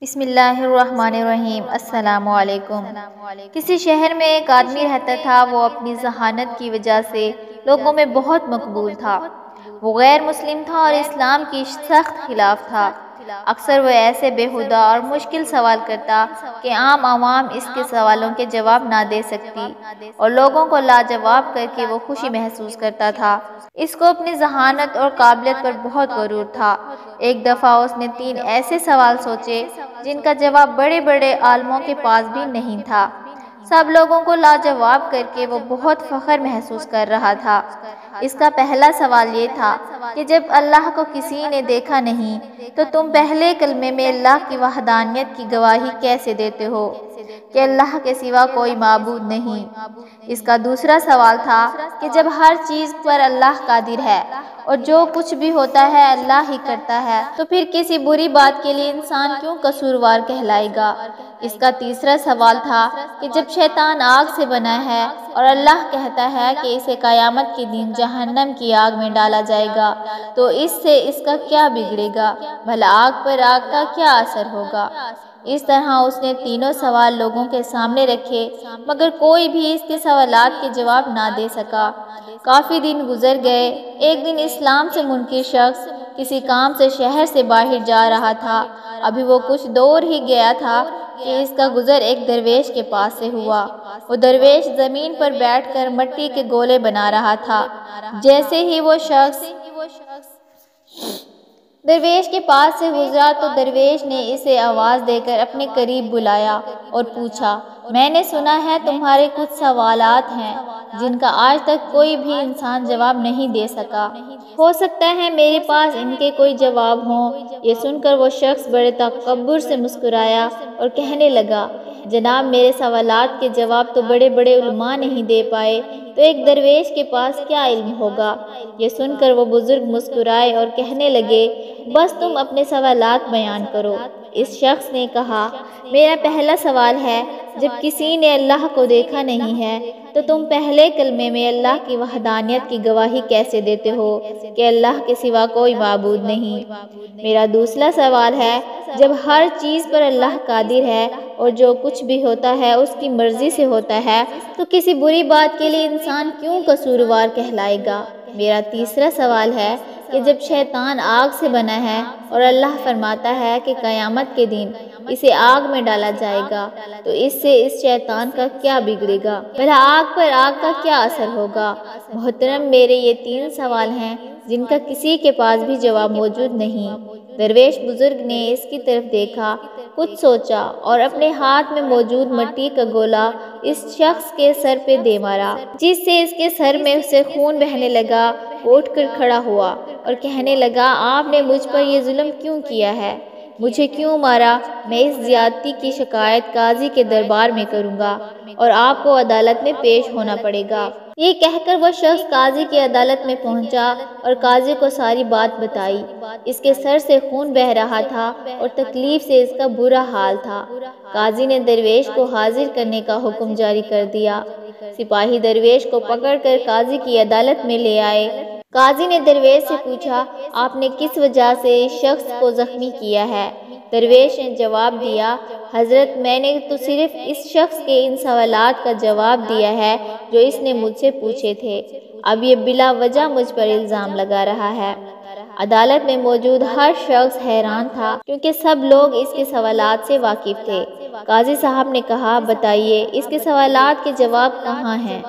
بسم اللہ الرحمن الرحیم۔ السلام علیکم۔ کسی شہر میں ایک آدمی رہتا تھا۔ وہ اپنی ذہانت کی وجہ سے لوگوں میں بہت مقبول تھا۔ وہ غیر مسلم تھا اور اسلام کی سخت خلاف تھا۔ اکثر وہ ایسے بیہودہ اور مشکل سوال کرتا کہ عام عوام اس کے سوالوں کے جواب نہ دے سکتی، اور لوگوں کو لاجواب کر کے وہ خوشی محسوس کرتا تھا۔ اس کو اپنی ذہانت اور قابلیت پر بہت غرور تھا۔ ایک دفعہ اس نے 3 ایسے سوال سوچے جن کا جواب بڑے بڑے عالموں کے پاس بھی نہیں تھا۔ سب لوگوں کو لاجواب کر کے وہ بہت فخر محسوس کر رہا تھا۔ اس کا پہلا سوال یہ تھا کہ جب اللہ کو کسی نے دیکھا نہیں تو تم پہلے کلمے میں اللہ کی وحدانیت کی گواہی کیسے دیتے ہو کہ اللہ کے سوا کوئی معبود نہیں؟ اس کا دوسرا سوال تھا کہ جب ہر چیز پر اللہ قادر ہے اور جو کچھ بھی ہوتا ہے اللہ ہی کرتا ہے، تو پھر کسی بری بات کے لیے انسان کیوں قصوروار کہلائے گا؟ اس کا تیسرا سوال تھا کہ جب شیطان آگ سے بنا ہے اور اللہ کہتا ہے کہ اسے قیامت کے دن جہنم کی آگ میں ڈالا جائے گا، تو اس سے اس کا کیا بگڑے گا؟ بھلا آگ پر آگ کا کیا اثر ہوگا؟ اس طرح اس نے تینوں سوال لوگوں کے سامنے رکھے، مگر کوئی بھی اس کے سوالات کے جواب نہ دے سکا۔ کافی دن گزر گئے۔ ایک دن اسلام سے منکر شخص کسی کام سے شہر سے باہر جا رہا تھا۔ ابھی وہ کچھ دور ہی گیا تھا کہ اس کا گزر ایک درویش کے پاس سے ہوا۔ وہ درویش زمین پر بیٹھ کر مٹی کے گولے بنا رہا تھا۔ جیسے ہی وہ شخص درویش کے پاس سے گزرا تو درویش نے اسے آواز دے کر اپنے قریب بلایا اور پوچھا، میں نے سنا ہے تمہارے کچھ سوالات ہیں جن کا آج تک کوئی بھی انسان جواب نہیں دے سکا۔ ہو سکتا ہے میرے پاس ان کے کوئی جواب ہوں۔ یہ سن کر وہ شخص بڑے تکبر سے مسکرایا اور کہنے لگا، جناب میرے سوالات کے جواب تو بڑے بڑے علماء نہیں دے پائے، تو ایک درویش کے پاس کیا علم ہوگا؟ یہ سن کر وہ بزرگ مسکرائے اور کہنے لگے، بس تم اپنے سوالات بیان کرو۔ اس شخص نے کہا، میرا پہلا سوال ہے، جب کسی نے اللہ کو دیکھا نہیں ہے تو تم پہلے کلمے میں اللہ کی وحدانیت کی گواہی کیسے دیتے ہو کہ اللہ کے سوا کوئی معبود نہیں؟ میرا دوسرا سوال ہے، جب ہر چیز پر اللہ قادر ہے اور جو کچھ بھی ہوتا ہے اس کی مرضی سے ہوتا ہے، تو کسی بری بات کے لیے انسان کیوں قصوروار کہلائے گا؟ میرا تیسرا سوال ہے کہ جب شیطان آگ سے بنا ہے اور اللہ فرماتا ہے کہ قیامت کے دن اسے آگ میں ڈالا جائے گا، تو اس سے اس شیطان کا کیا بگڑے گا؟ بھلا آگ پر آگ کا کیا اثر ہوگا؟ محترم، میرے یہ 3 سوال ہیں جن کا کسی کے پاس بھی جواب موجود نہیں۔ درویش بزرگ نے اس کی طرف دیکھا، کچھ سوچا اور اپنے ہاتھ میں موجود مٹی کا گولا اس شخص کے سر پہ دے مارا، جس سے اس کے سر میں سے خون بہنے لگا۔ وہ اٹھ کر کھڑا ہوا اور کہنے لگا، آپ نے مجھ پر یہ ظلم کیوں کیا ہے؟ مجھے کیوں مارا؟ میں اس زیادتی کی شکایت قاضی کے دربار میں کروں گا اور آپ کو عدالت میں پیش ہونا پڑے گا۔ یہ کہہ کر وہ شخص قاضی کی عدالت میں پہنچا اور قاضی کو ساری بات بتائی۔ اس کے سر سے خون بہہ رہا تھا اور تکلیف سے اس کا برا حال تھا۔ قاضی نے درویش کو حاضر کرنے کا حکم جاری کر دیا۔ سپاہی درویش کو پکڑ کر قاضی کی عدالت میں لے آئے۔ قاضی نے درویش سے پوچھا، آپ نے کس وجہ سے اس شخص کو زخمی کیا ہے؟ درویش نے جواب دیا، حضرت میں نے تو صرف اس شخص کے ان سوالات کا جواب دیا ہے جو اس نے مجھ سے پوچھے تھے۔ اب یہ بلا وجہ مجھ پر الزام لگا رہا ہے۔ عدالت میں موجود ہر شخص حیران تھا کیونکہ سب لوگ اس کے سوالات سے واقف تھے۔ قاضی صاحب نے کہا، بتائیے اس کے سوالات کے جواب کہاں ہیں؟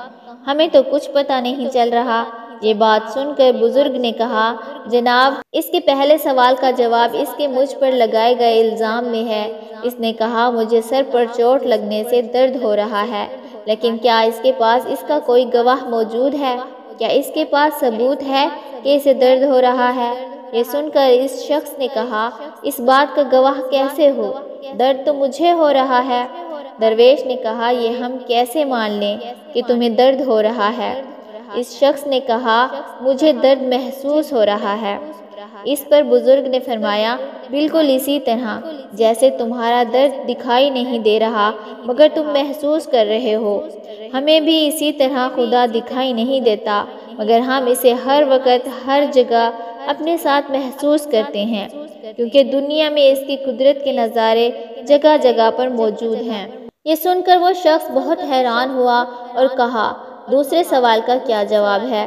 ہمیں تو کچھ پتہ نہیں چل رہا۔ یہ بات سن کر بزرگ نے کہا، جناب اس کے پہلے سوال کا جواب اس کے مجھ پر لگائے گئے الزام میں ہے۔ اس نے کہا، مجھے سر پر چوٹ لگنے سے درد ہو رہا ہے، لیکن کیا اس کے پاس اس کا کوئی گواہ موجود ہے؟ کیا اس کے پاس ثبوت ہے کہ اسے درد ہو رہا ہے؟ یہ سن کر اس شخص نے کہا، اس بات کا گواہ کیسے ہو؟ درد تو مجھے ہو رہا ہے۔ درویش نے کہا، یہ ہم کیسے مان لیں کہ تمہیں درد ہو رہا ہے؟ اس شخص نے کہا، مجھے درد محسوس ہو رہا ہے۔ اس پر بزرگ نے فرمایا، بالکل اسی طرح جیسے تمہارا درد دکھائی نہیں دے رہا مگر تم محسوس کر رہے ہو، ہمیں بھی اسی طرح خدا دکھائی نہیں دیتا مگر ہم اسے ہر وقت ہر جگہ اپنے ساتھ محسوس کرتے ہیں۔ کیونکہ دنیا میں اس کی قدرت کے نظارے جگہ جگہ پر موجود ہیں۔ یہ سن کر وہ شخص بہت حیران ہوا اور کہا، دوسرے سوال کا کیا جواب ہے؟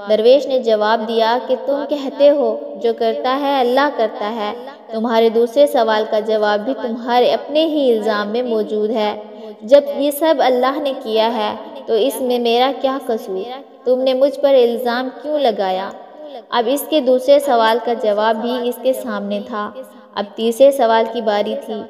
درویش نے جواب دیا کہ تم کہتے ہو جو کرتا ہے اللہ کرتا ہے۔ تمہارے دوسرے سوال کا جواب بھی تمہارے اپنے ہی الزام میں موجود ہے۔ جب یہ سب اللہ نے کیا ہے تو اس میں میرا کیا قصور؟ تم نے مجھ پر الزام کیوں لگایا؟ اب اس کے دوسرے سوال کا جواب بھی اس کے سامنے تھا۔ اب تیسرے سوال کی باری تھی۔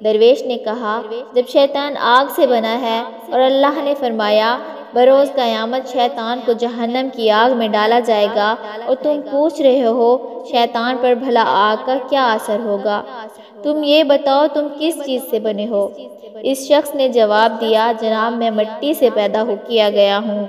درویش نے کہا، جب شیطان آگ سے بنا ہے اور اللہ نے فرمایا بروز قیامت شیطان کو جہنم کی آگ میں ڈالا جائے گا، اور تم پوچھ رہے ہو شیطان پر بھلا آگ کا کیا اثر ہوگا؟ تم یہ بتاؤ تم کس چیز سے بنے ہو؟ اس شخص نے جواب دیا، جناب میں مٹی سے پیدا کیا گیا ہوں۔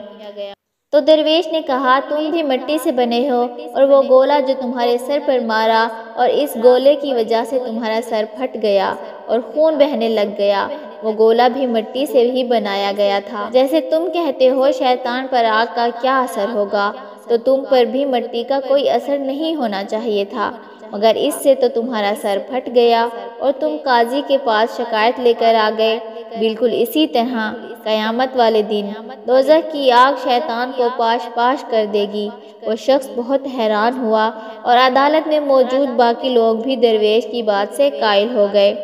تو درویش نے کہا، تم بھی مٹی سے بنے ہو، اور وہ گولا جو تمہارے سر پر مارا اور اس گولے کی وجہ سے تمہارا سر پھٹ گیا اور خون بہنے لگ گیا، وہ گولا بھی مٹی سے ہی بنایا گیا تھا۔ جیسے تم کہتے ہو شیطان پر آگ کا کیا اثر ہوگا، تو تم پر بھی مٹی کا کوئی اثر نہیں ہونا چاہیے تھا، مگر اس سے تو تمہارا سر پھٹ گیا اور تم قاضی کے پاس شکایت لے کر آ گئے۔ بالکل اسی طرح قیامت والے دن دوزخ کی آگ شیطان کو پاش پاش کر دے گی۔ وہ شخص بہت حیران ہوا اور عدالت میں موجود باقی لوگ بھی درویش کی بات سے قائل ہو گئے۔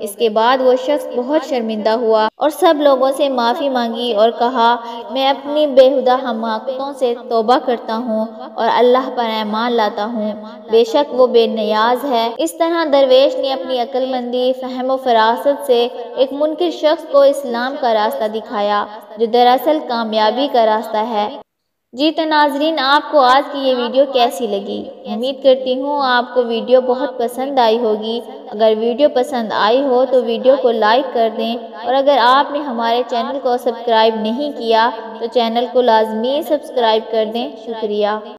اس کے بعد وہ شخص بہت شرمندہ ہوا اور سب لوگوں سے معافی مانگی اور کہا، میں اپنی بیہودہ حماقتوں سے توبہ کرتا ہوں اور اللہ پر ایمان لاتا ہوں، بے شک وہ بے نیاز ہے۔ اس طرح درویش نے اپنی عقل مندی، فہم و فراست سے ایک منکر شخص کو اسلام کا راستہ دکھایا جو دراصل کامیابی کا راستہ ہے۔ جی تو ناظرین، آپ کو آج کی یہ ویڈیو کیسی لگی؟ امید کرتی ہوں آپ کو ویڈیو بہت پسند آئی ہوگی۔ اگر ویڈیو پسند آئی ہو تو ویڈیو کو لائک کر دیں، اور اگر آپ نے ہمارے چینل کو سبسکرائب نہیں کیا تو چینل کو لازمی سبسکرائب کر دیں۔ شکریہ۔